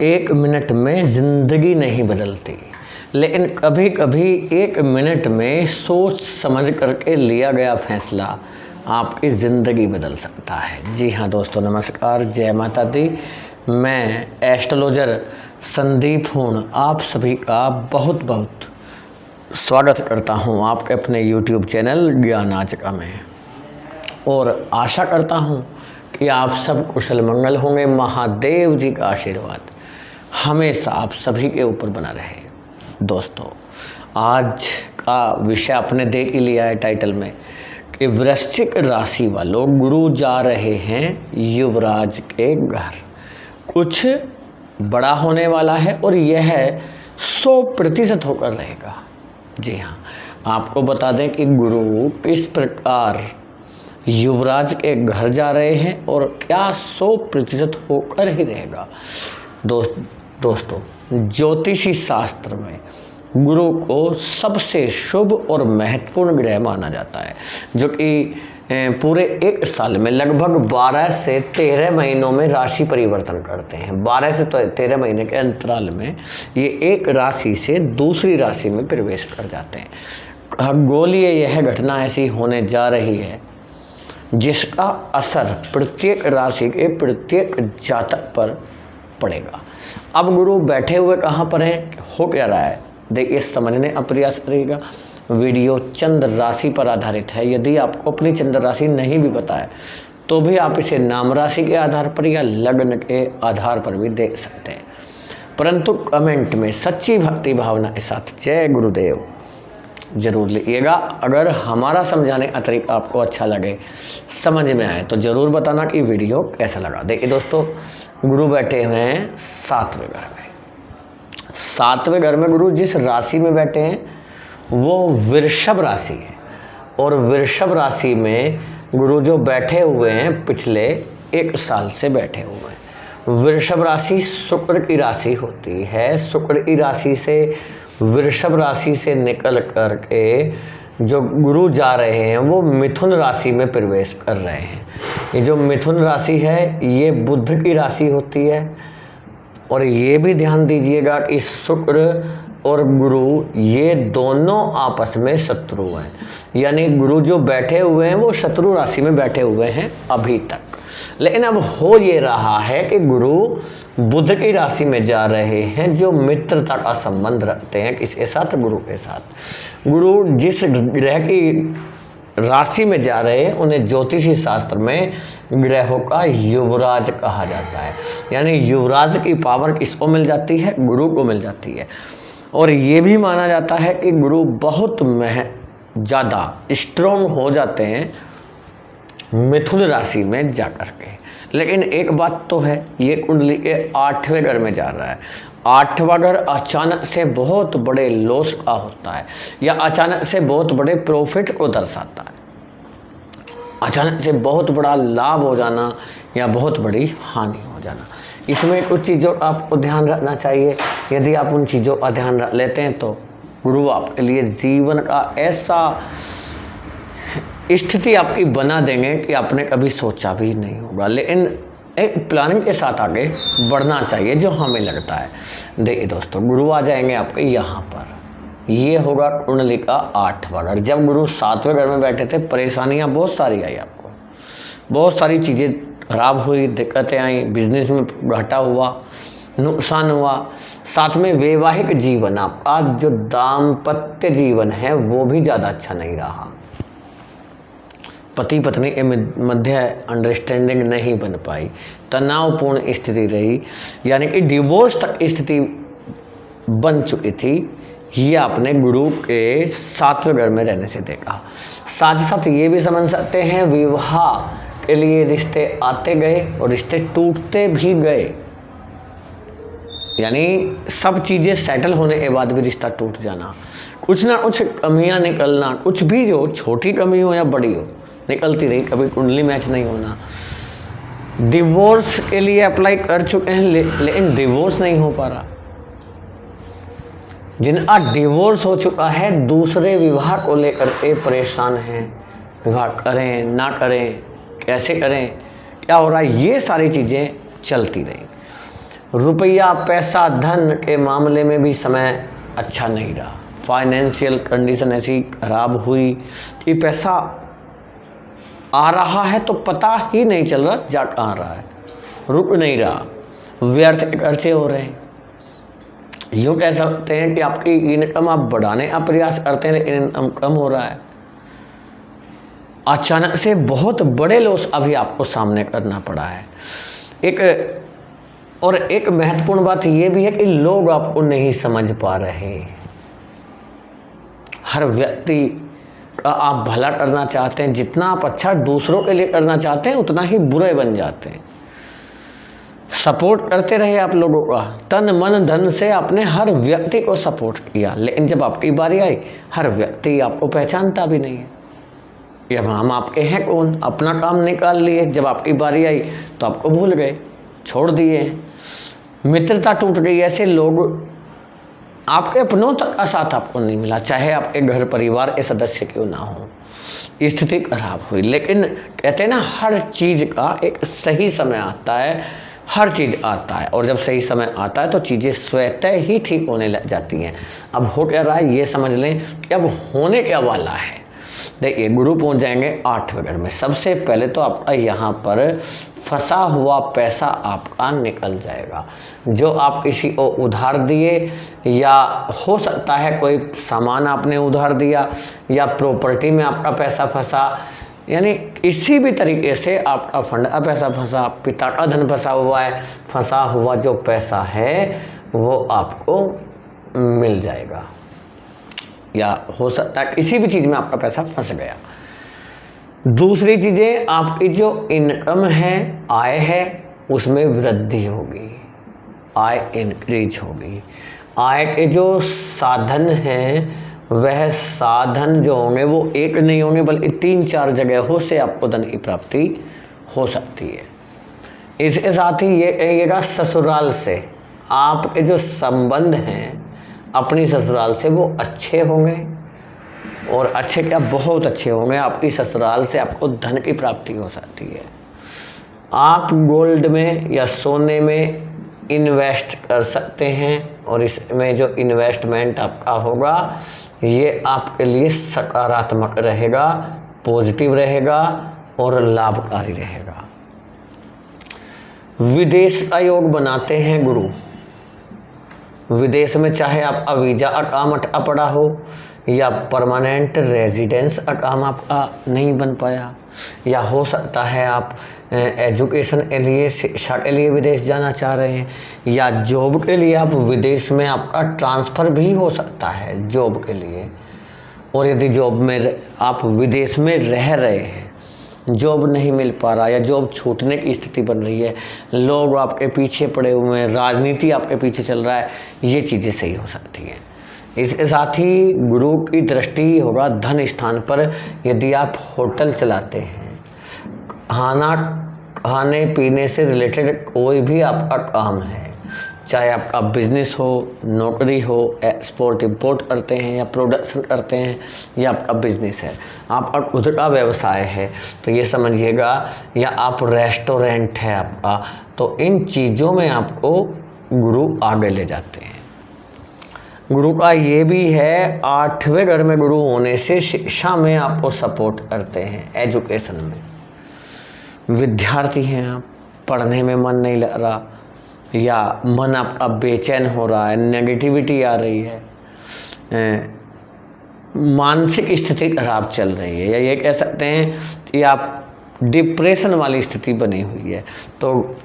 एक मिनट में ज़िंदगी नहीं बदलती, लेकिन कभी कभी एक मिनट में सोच समझ करके लिया गया फैसला आपकी ज़िंदगी बदल सकता है। जी हाँ दोस्तों, नमस्कार, जय माता दी। मैं एस्ट्रोलॉजर संदीप हूँ, आप सभी का बहुत बहुत स्वागत करता हूँ आपके अपने YouTube चैनल ज्ञानाचिका में, और आशा करता हूँ कि आप सब कुशल मंगल होंगे। महादेव जी का आशीर्वाद हमेशा आप सभी के ऊपर बना रहे। दोस्तों, आज का विषय आपने देख ही लिया है टाइटल में कि वृश्चिक राशि वालों, गुरु जा रहे हैं युवराज के घर। कुछ बड़ा होने वाला है और यह 100% होकर रहेगा। जी हाँ, आपको बता दें कि गुरु किस प्रकार युवराज के घर जा रहे हैं और क्या 100% होकर ही रहेगा। दोस्तों, ज्योतिषी शास्त्र में गुरु को सबसे शुभ और महत्वपूर्ण ग्रह माना जाता है, जो कि पूरे एक साल में लगभग 12 से 13 महीनों में राशि परिवर्तन करते हैं। 12 से 13 महीने के अंतराल में ये एक राशि से दूसरी राशि में प्रवेश कर जाते हैं। खगोलीय यह घटना ऐसी होने जा रही है जिसका असर प्रत्येक राशि के प्रत्येक जातक पर पड़ेगा। अब गुरु बैठे हुए कहाँ पर हैं, हो क्या रहा है, देखिए समझने का प्रयास करिएगा। वीडियो चंद्र राशि पर आधारित है। यदि आपको अपनी चंद्र राशि नहीं भी पता है तो भी आप इसे नाम राशि के आधार पर या लग्न के आधार पर भी देख सकते हैं, परंतु कमेंट में सच्ची भक्ति भावना के साथ जय गुरुदेव जरूर लिखिएगा। अगर हमारा समझाने का तरीका आपको अच्छा लगे, समझ में आए, तो ज़रूर बताना कि वीडियो कैसा लगा। देखिए दोस्तों, गुरु बैठे हुए हैं 7वें घर में। 7वें घर में गुरु जिस राशि में बैठे हैं वो वृषभ राशि है, और वृषभ राशि में गुरु जो बैठे हुए हैं पिछले एक साल से बैठे हुए हैं। वृषभ राशि शुक्र की राशि होती है। शुक्र की राशि से वृषभ राशि से निकल करके जो गुरु जा रहे हैं वो मिथुन राशि में प्रवेश कर रहे हैं। ये जो मिथुन राशि है ये बुध की राशि होती है, और ये भी ध्यान दीजिएगा कि शुक्र और गुरु ये दोनों आपस में शत्रु हैं, यानी गुरु जो बैठे हुए हैं वो शत्रु राशि में बैठे हुए हैं अभी तक। लेकिन अब हो ये रहा है कि गुरु बुध की राशि में जा रहे हैं, जो मित्रता का संबंध रखते हैं किसके साथ, गुरु के साथ। गुरु जिस ग्रह की राशि में जा रहे हैं उन्हें ज्योतिषी शास्त्र में ग्रहों का युवराज कहा जाता है, यानी युवराज की पावर किसको मिल जाती है, गुरु को मिल जाती है। और ये भी माना जाता है कि गुरु बहुत ज़्यादा स्ट्रॉन्ग हो जाते हैं मिथुन राशि में जा कर के। लेकिन एक बात तो है, ये कुंडली के 8वें घर में जा रहा है। 8वां घर अचानक से बहुत बड़े लॉस का होता है, या अचानक से बहुत बड़े प्रॉफिट को दर्शाता है। अचानक से बहुत बड़ा लाभ हो जाना या बहुत बड़ी हानि हो जाना, इसमें कुछ चीज़ों का आपको ध्यान रखना चाहिए। यदि आप उन चीज़ों का ध्यान रख लेते हैं तो गुरु आपके लिए जीवन का ऐसा स्थिति आपकी बना देंगे कि आपने कभी सोचा भी नहीं होगा। लेकिन एक प्लानिंग के साथ आगे बढ़ना चाहिए, जो हमें लगता है। देखिए दोस्तों, गुरु आ जाएंगे आपके यहाँ पर, ये होगा कुंडली का 8वां घर। जब गुरु 7वें घर में बैठे थे परेशानियाँ बहुत सारी आई, आपको बहुत सारी चीज़ें खराब हुई, दिक्कतें आई, बिजनेस में घाटा हुआ, नुकसान हुआ, साथ में वैवाहिक जीवन, आपका जो दाम्पत्य जीवन है वो भी ज़्यादा अच्छा नहीं रहा। पति पत्नी के मध्य अंडरस्टैंडिंग नहीं बन पाई, तनावपूर्ण स्थिति रही, यानी कि डिवोर्स तक स्थिति बन चुकी थी। ये आपने गुरु के 7वें घर में रहने से देखा। साथ ही साथ ये भी समझ सकते हैं विवाह के लिए रिश्ते आते गए और रिश्ते टूटते भी गए, यानी सब चीज़ें सेटल होने के बाद भी रिश्ता टूट जाना, कुछ ना कुछ कमियां निकलना, कुछ भी जो छोटी कमी हो या बड़ी हो निकलती रही, कभी कुंडली मैच नहीं होना। डिवोर्स के लिए अप्लाई कर चुके हैं लेकिन डिवोर्स नहीं हो पा रहा। जिनका डिवोर्स हो चुका है दूसरे विवाह को लेकर के परेशान हैं, विवाह करें ना करें, कैसे करें, क्या हो रहा है, ये सारी चीज़ें चलती रही। रुपया पैसा धन के मामले में भी समय अच्छा नहीं रहा। फाइनेंशियल कंडीशन ऐसी खराब हुई कि पैसा आ रहा है तो पता ही नहीं चल रहा जा कहाँ रहा है, रुक नहीं रहा, व्यर्थ खर्चे हो रहे हैं। यूँ कह सकते हैं कि आपकी इनकम आप बढ़ाने का प्रयास करते हैं लेकिन इनकम कम हो रहा है। अचानक से बहुत बड़े लॉस अभी आपको सामने करना पड़ा है। एक महत्वपूर्ण बात यह भी है कि लोग आपको नहीं समझ पा रहे। हर व्यक्ति का आप भला करना चाहते हैं, जितना आप अच्छा दूसरों के लिए करना चाहते हैं उतना ही बुरे बन जाते हैं। सपोर्ट करते रहे आप लोगों का, तन मन धन से आपने हर व्यक्ति को सपोर्ट किया, लेकिन जब आपकी बारी आई हर व्यक्ति आपको पहचानता भी नहीं है। या हम आपके हैं कौन, अपना काम निकाल लिए, जब आपकी बारी आई तो आपको भूल गए, छोड़ दिए, मित्रता टूट गई। ऐसे लोग आपके अपनों तक का साथ आपको नहीं मिला, चाहे आपके घर परिवार के सदस्य क्यों ना हो, स्थिति खराब हुई। लेकिन कहते हैं ना, हर चीज़ का एक सही समय आता है, हर चीज़ आता है, और जब सही समय आता है तो चीज़ें स्वतः ही ठीक होने लग जाती हैं। अब हो क्या रहा है ये समझ लें कि अब होने क्या वाला है। देखिए, गुरु पहुंच जाएंगे 8वें घर में। सबसे पहले तो आपका यहाँ पर फंसा हुआ पैसा आपका निकल जाएगा। जो आप किसी को उधार दिए, या हो सकता है कोई सामान आपने उधार दिया, या प्रॉपर्टी में आपका पैसा फंसा, यानी किसी भी तरीके से आपका फंड का पैसा फंसा, पिता का धन फंसा हुआ है, फंसा हुआ जो पैसा है वो आपको मिल जाएगा। या हो सकता है किसी भी चीज़ में आपका पैसा फंस गया। दूसरी चीज़ें, आपकी जो इनकम है, आय है, उसमें वृद्धि होगी, आय इंक्रीज होगी। आय के जो साधन हैं वह साधन जो होंगे वो एक नहीं होंगे बल्कि 3-4 जगहों से आपको धन की प्राप्ति हो सकती है। इसके साथ ही ये कहिएगा, ससुराल से आपके जो संबंध हैं अपनी ससुराल से वो अच्छे होंगे, और अच्छे क्या, बहुत अच्छे होंगे। आपकी ससुराल से आपको धन की प्राप्ति हो सकती है। आप गोल्ड में या सोने में इन्वेस्ट कर सकते हैं, और इसमें जो इन्वेस्टमेंट आपका होगा ये आपके लिए सकारात्मक रहेगा, पॉजिटिव रहेगा और लाभकारी रहेगा। विदेश का योग बनाते हैं गुरु। विदेश में चाहे आपका वीज़ा का काम अटका पड़ा हो, या परमानेंट रेजिडेंस का काम आपका नहीं बन पाया, या हो सकता है आप एजुकेशन के लिए, शिक्षा के लिए विदेश जाना चाह रहे हैं, या जॉब के लिए आप विदेश में, आपका ट्रांसफ़र भी हो सकता है जॉब के लिए। और यदि जॉब में आप विदेश में रह रहे हैं, जॉब नहीं मिल पा रहा, या जॉब छूटने की स्थिति बन रही है, लोग आपके पीछे पड़े हुए हैं, राजनीति आपके पीछे चल रहा है, ये चीज़ें सही हो सकती हैं। इसके साथ ही गुरु की दृष्टि होगा धन स्थान पर। यदि आप होटल चलाते हैं, खाने पीने से रिलेटेड कोई भी आपका काम है, चाहे आपका बिजनेस हो, नौकरी हो, एक्सपोर्ट इंपोर्ट करते हैं या प्रोडक्शन करते हैं, या आपका बिजनेस है, आपका खुद का व्यवसाय है, तो ये समझिएगा, या आप रेस्टोरेंट है आपका, तो इन चीज़ों में आपको गुरु आगे ले जाते हैं। गुरु का ये भी है, 8वें घर में गुरु होने से शिक्षा में आपको सपोर्ट करते हैं, एजुकेशन में। विद्यार्थी हैं आप, पढ़ने में मन नहीं लग रहा, या मन आपका बेचैन हो रहा है, नेगेटिविटी आ रही है, मानसिक स्थिति खराब चल रही है, या ये कह सकते हैं कि आप डिप्रेशन वाली स्थिति बनी हुई है, तो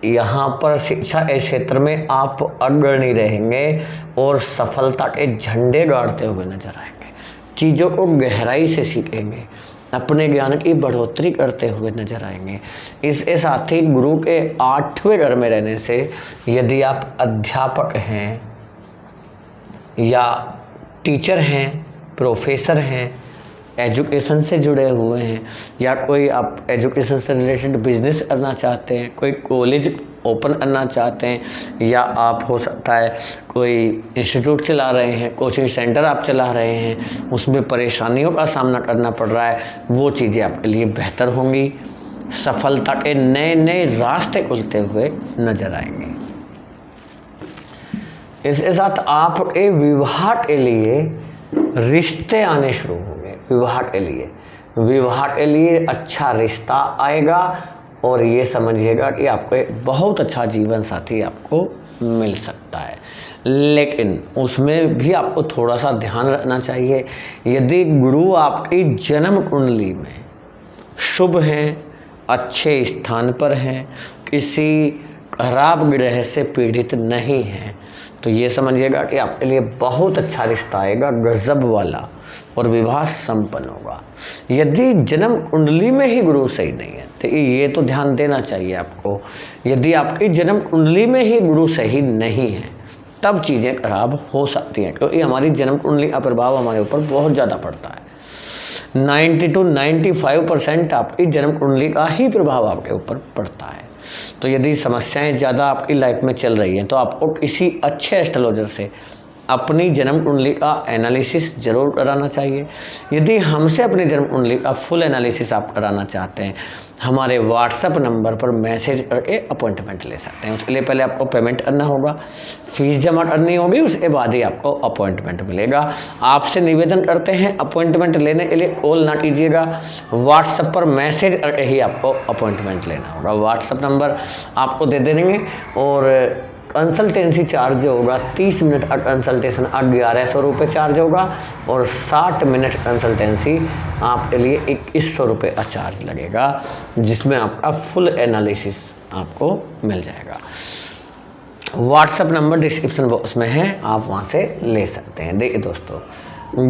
यहाँ पर शिक्षा के क्षेत्र में आप अग्रणी रहेंगे और सफलता के झंडे गाड़ते हुए नजर आएंगे। चीज़ों को गहराई से सीखेंगे, अपने ज्ञान की बढ़ोतरी करते हुए नजर आएंगे। इसके साथ ही गुरु के 8वें घर में रहने से यदि आप अध्यापक हैं, या टीचर हैं, प्रोफेसर हैं, एजुकेशन से जुड़े हुए हैं, या कोई आप एजुकेशन से रिलेटेड बिजनेस करना चाहते हैं, कोई कॉलेज ओपन करना चाहते हैं, या आप हो सकता है कोई इंस्टीट्यूट चला रहे हैं, कोचिंग सेंटर आप चला रहे हैं, उसमें परेशानियों का सामना करना पड़ रहा है, वो चीज़ें आपके लिए बेहतर होंगी। सफलता के नए नए रास्ते खुलते हुए नजर आएंगे। इसके साथ आपके विवाह के लिए रिश्ते आने शुरू होंगे। विवाह के लिए अच्छा रिश्ता आएगा और ये समझिएगा कि आपको एक बहुत अच्छा जीवन साथी आपको मिल सकता है। लेकिन उसमें भी आपको थोड़ा सा ध्यान रखना चाहिए। यदि गुरु आपकी जन्म कुंडली में शुभ हैं, अच्छे स्थान पर हैं, किसी खराब ग्रह से पीड़ित नहीं हैं, तो ये समझिएगा कि आपके लिए बहुत अच्छा रिश्ता आएगा, गजब वाला, और विवाह संपन्न होगा। यदि जन्म कुंडली में ही गुरु सही नहीं है तो ये तो ध्यान देना चाहिए आपको। यदि आपकी जन्म कुंडली में ही गुरु सही नहीं है तब चीज़ें खराब हो सकती हैं, क्योंकि हमारी जन्म कुंडली का प्रभाव हमारे ऊपर बहुत ज़्यादा पड़ता है। 90 to 95% आपकी जन्म कुंडली का ही प्रभाव आपके ऊपर पड़ता है। तो यदि समस्याएं ज़्यादा आपकी लाइफ में चल रही हैं तो आपको किसी अच्छे एस्ट्रोलॉजर से अपनी जन्म कुंडली का एनालिसिस जरूर कराना चाहिए। यदि हमसे अपनी जन्म कुंडली का फुल एनालिसिस आप कराना चाहते हैं, हमारे व्हाट्सएप नंबर पर मैसेज करके अपॉइंटमेंट ले सकते हैं। उसके लिए पहले आपको पेमेंट करना होगा, फीस जमा करनी होगी, उसके बाद ही आपको अपॉइंटमेंट मिलेगा। आपसे निवेदन करते हैं अपॉइंटमेंट लेने के लिए कॉल ना कीजिएगा, व्हाट्सएप पर मैसेज करके ही आपको अपॉइंटमेंट लेना होगा। व्हाट्सएप नंबर आपको दे देंगे और कंसल्टेंसी चार्ज जो होगा 30 मिनट का कंसल्टेशन 1100 रुपये चार्ज होगा और 60 मिनट कंसल्टेंसी आपके लिए 2100 रुपये का चार्ज लगेगा, जिसमें आपका फुल एनालिसिस आपको मिल जाएगा। व्हाट्सएप नंबर डिस्क्रिप्शन बॉक्स में है, आप वहाँ से ले सकते हैं। देखिए दोस्तों,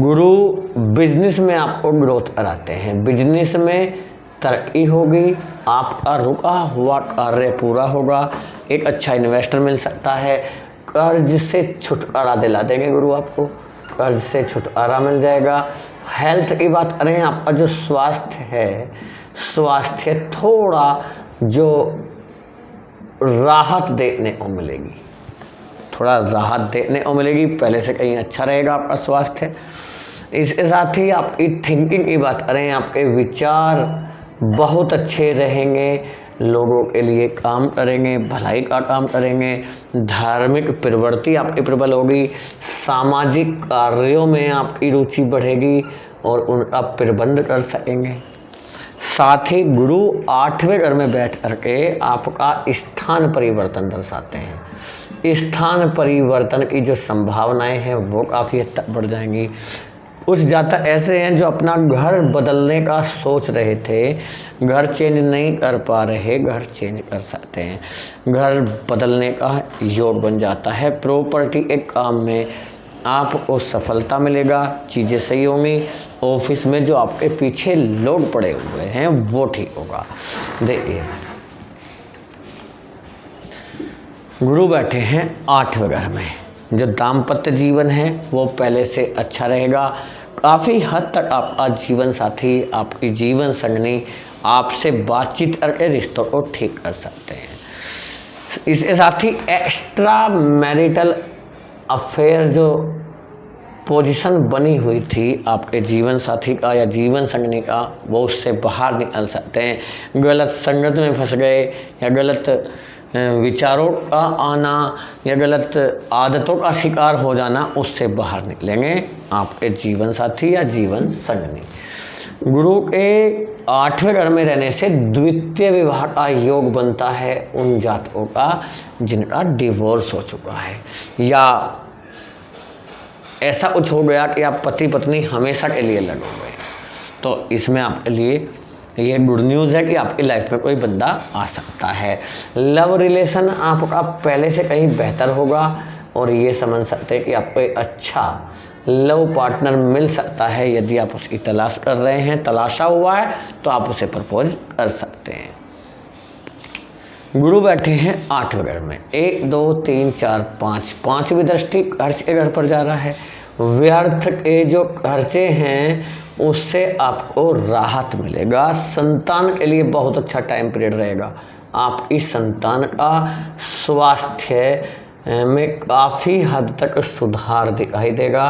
गुरु बिजनेस में आपको ग्रोथ कराते हैं, बिजनेस में तरक्की होगी, आपका रुका हुआ कार्य पूरा होगा, एक अच्छा इन्वेस्टर मिल सकता है, कर्ज से छुटकारा दिला देंगे गुरु आपको, कर्ज से छुटकारा मिल जाएगा। हेल्थ की बात करें, आपका जो स्वास्थ्य है, स्वास्थ्य थोड़ा जो राहत देखने को मिलेगी, थोड़ा राहत देखने को मिलेगी, पहले से कहीं अच्छा रहेगा आपका स्वास्थ्य। इसके साथ ही आपकी थिंकिंग की बात करें, आपके विचार बहुत अच्छे रहेंगे, लोगों के लिए काम करेंगे, भलाई का काम करेंगे, धार्मिक प्रवृत्ति आपकी प्रबल होगी, सामाजिक कार्यों में आपकी रुचि बढ़ेगी और उनका प्रबंध कर सकेंगे। साथ ही गुरु 8वें घर में बैठ करके आपका स्थान परिवर्तन दर्शाते हैं। स्थान परिवर्तन की जो संभावनाएं हैं वो काफ़ी हद तक बढ़ जाएंगी। कुछ जातक ऐसे हैं जो अपना घर बदलने का सोच रहे थे, घर चेंज नहीं कर पा रहे, घर चेंज कर सकते हैं, घर बदलने का योग बन जाता है। प्रॉपर्टी के काम में आपको सफलता मिलेगा, चीज़ें सही होंगी। ऑफिस में जो आपके पीछे लोग पड़े हुए हैं वो ठीक होगा। देखिए, गुरु बैठे हैं 8वें घर में, जो दाम्पत्य जीवन है वो पहले से अच्छा रहेगा। काफ़ी हद तक आपका जीवन साथी, आपकी जीवन संगनी आपसे बातचीत करके रिश्तों को ठीक कर सकते हैं। इसके साथ ही एक्स्ट्रा मैरिटल अफेयर जो पोजीशन बनी हुई थी आपके जीवन साथी का या जीवन संगनी का, वो उससे बाहर निकल सकते हैं। गलत संगत में फंस गए या गलत विचारों का आना या गलत आदतों का शिकार हो जाना, उससे बाहर निकलेंगे आपके जीवन साथी या जीवन संगनी। गुरु के 8वें घर में रहने से द्वितीय विवाह का योग बनता है उन जातकों का जिनका डिवोर्स हो चुका है या ऐसा कुछ हो गया कि आप पति पत्नी हमेशा के लिए लड़ हो गए। तो इसमें आपके लिए ये गुड न्यूज़ है कि आपकी लाइफ में कोई बंदा आ सकता है। लव रिलेशन आपका पहले से कहीं बेहतर होगा और ये समझ सकते हैं कि आपको एक अच्छा लव पार्टनर मिल सकता है। यदि आप उसकी तलाश कर रहे हैं, तलाशा हुआ है, तो आप उसे प्रपोज कर सकते हैं। गुरु बैठे हैं 8वें घर में, 1 2 3 4 5, 5वीं दृष्टि खर्च के घर पर जा रहा है। व्यर्थ के जो खर्चे हैं उससे आपको राहत मिलेगा। संतान के लिए बहुत अच्छा टाइम पीरियड रहेगा। आपकी संतान का स्वास्थ्य में काफ़ी हद तक सुधार दिखाई देगा।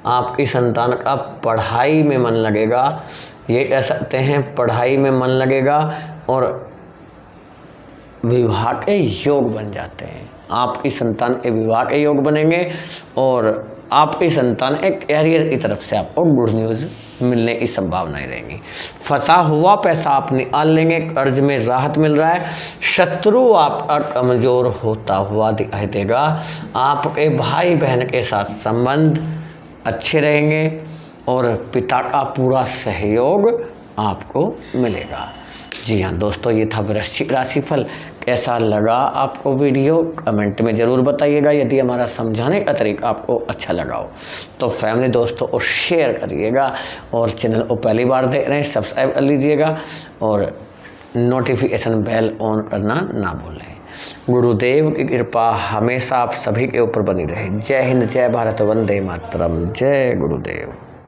आपकी संतान का पढ़ाई में मन लगेगा, ये कह सकते हैं पढ़ाई में मन लगेगा और विवाह के योग बन जाते हैं। आपकी संतान के विवाह के योग बनेंगे और आपकी संतान एक कैरियर की तरफ से आपको गुड न्यूज़ मिलने की संभावनाएं रहेंगी। फंसा हुआ पैसा आप निकाल लेंगे, कर्ज में राहत मिल रहा है, शत्रु आपका कमज़ोर होता हुआ दिखाई देगा, आपके भाई बहन के साथ संबंध अच्छे रहेंगे और पिता का पूरा सहयोग आपको मिलेगा। जी हाँ दोस्तों, ये था वृश्चिक राशिफल। कैसा लगा आपको वीडियो कमेंट में ज़रूर बताइएगा। यदि हमारा समझाने का तरीका आपको अच्छा लगा हो तो फैमिली दोस्तों को शेयर करिएगा और चैनल को पहली बार देख रहे हैं सब्सक्राइब कर लीजिएगा और नोटिफिकेशन बेल ऑन करना ना भूलें। गुरुदेव की कृपा हमेशा आप सभी के ऊपर बनी रहे। जय हिंद, जय भारत, वंदे मातरम, जय गुरुदेव।